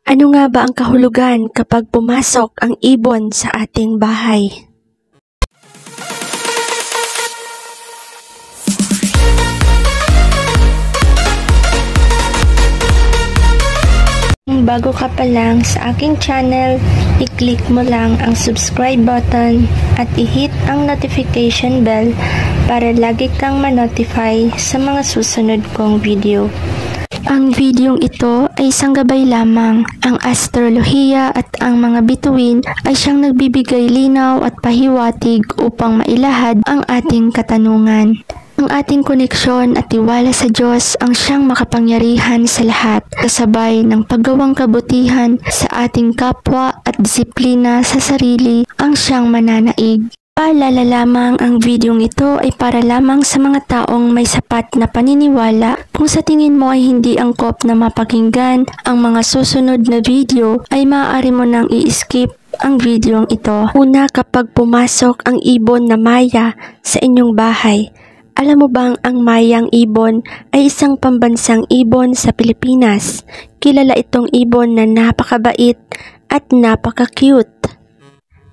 Ano nga ba ang kahulugan kapag pumasok ang ibon sa ating bahay? Kung bago ka pa lang sa aking channel, i-click mo lang ang subscribe button at i-hit ang notification bell para lagi kang ma-notify sa mga susunod kong video. Ang videong ito ay isang gabay lamang. Ang astrolohiya at ang mga bituin ay siyang nagbibigay linaw at pahiwatig upang mailahad ang ating katanungan. Ang ating koneksyon at tiwala sa Diyos ang siyang makapangyarihan sa lahat, kasabay ng paggawang kabutihan sa ating kapwa at disiplina sa sarili ang siyang mananaig. Paalala lamang, ang videong ito ay para lamang sa mga taong may sapat na paniniwala. Kung sa tingin mo ay hindi angkop na mapakinggan ang mga susunod na video, ay maaari mo nang i-skip ang videong ito. Una, kapag pumasok ang ibon na Maya sa inyong bahay, alam mo bang ang Mayang ibon ay isang pambansang ibon sa Pilipinas? Kilala itong ibon na napakabait at napaka-cute.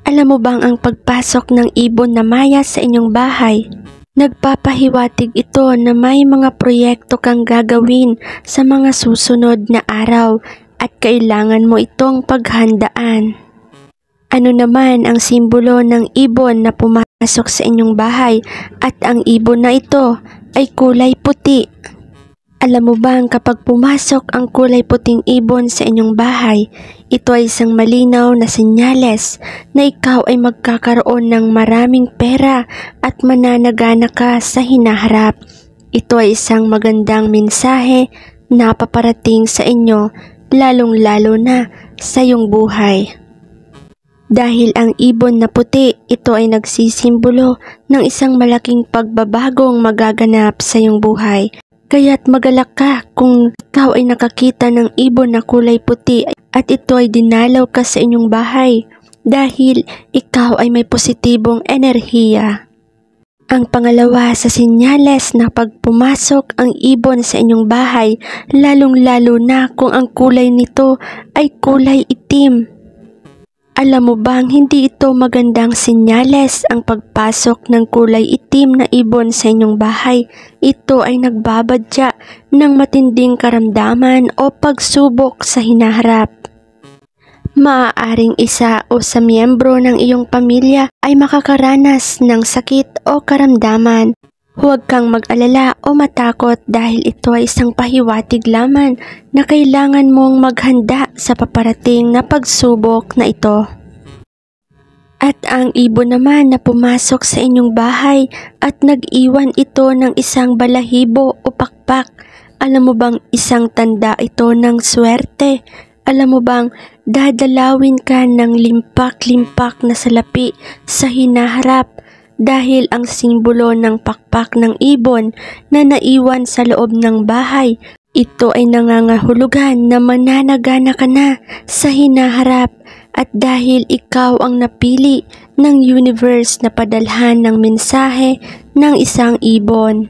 Alam mo bang ang pagpasok ng ibon na Maya sa inyong bahay, nagpapahiwatig ito na may mga proyekto kang gagawin sa mga susunod na araw at kailangan mo itong paghandaan. Ano naman ang simbolo ng ibon na pumasok sa inyong bahay at ang ibon na ito ay kulay puti? Alam mo bang kapag pumasok ang kulay puting ibon sa inyong bahay, ito ay isang malinaw na senyales na ikaw ay magkakaroon ng maraming pera at mananagana ka sa hinaharap. Ito ay isang magandang mensahe na paparating sa inyo, lalong-lalo na sa iyong buhay. Dahil ang ibon na puti, ito ay nagsisimbolo ng isang malaking pagbabagong magaganap sa iyong buhay. Kaya't magalak ka kung ikaw ay nakakita ng ibon na kulay puti at ito ay dinalaw ka sa inyong bahay dahil ikaw ay may positibong enerhiya. Ang pangalawa sa senyales na pagpumasok ang ibon sa inyong bahay, lalong-lalo na kung ang kulay nito ay kulay itim. Alam mo bang hindi ito magandang senyales ang pagpasok ng kulay itim na ibon sa inyong bahay? Ito ay nagbabadya ng matinding karamdaman o pagsubok sa hinaharap. Maaaring isa o sa miyembro ng iyong pamilya ay makakaranas ng sakit o karamdaman. Huwag kang mag-alala o matakot dahil ito ay isang pahiwatig lamang na kailangan mong maghanda sa paparating na pagsubok na ito. At ang ibon naman na pumasok sa inyong bahay at nag-iwan ito ng isang balahibo o pakpak, alam mo bang isang tanda ito ng swerte? Alam mo bang dadalawin ka ng limpak-limpak na salapi sa hinaharap? Dahil ang simbolo ng pakpak ng ibon na naiwan sa loob ng bahay, ito ay nangangahulugan na mananagana ka na sa hinaharap at dahil ikaw ang napili ng universe na padalhan ng mensahe ng isang ibon.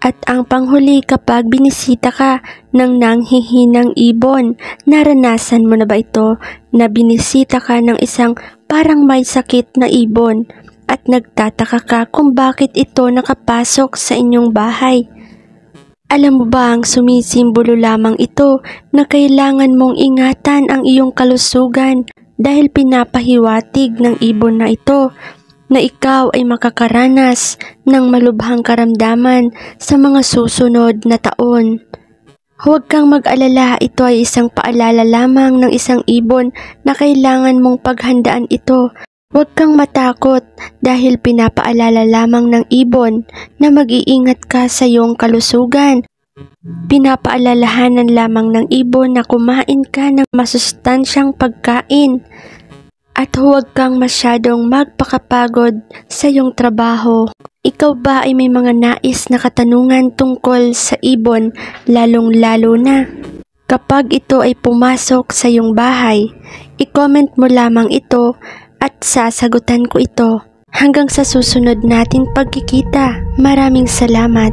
At ang panghuli, kapag binisita ka ng nanghihinang ibon, naranasan mo na ba ito na binisita ka ng isang parang may sakit na ibon? At nagtataka ka kung bakit ito nakapasok sa inyong bahay. Alam mo ba ang sumisimbolo lamang ito na kailangan mong ingatan ang iyong kalusugan dahil pinapahiwatig ng ibon na ito na ikaw ay makakaranas ng malubhang karamdaman sa mga susunod na taon. Huwag kang mag-alala, ito ay isang paalala lamang ng isang ibon na kailangan mong paghandaan ito. Huwag kang matakot dahil pinapaalala lamang ng ibon na mag-iingat ka sa iyong kalusugan. Pinapaalalahanan lamang ng ibon na kumain ka ng masustansyang pagkain. At huwag kang masyadong magpakapagod sa iyong trabaho. Ikaw ba ay may mga nais na katanungan tungkol sa ibon, lalong-lalo na kapag ito ay pumasok sa iyong bahay? I-comment mo lamang ito at sasagutan ko ito. Hanggang sa susunod nating pagkikita, maraming salamat.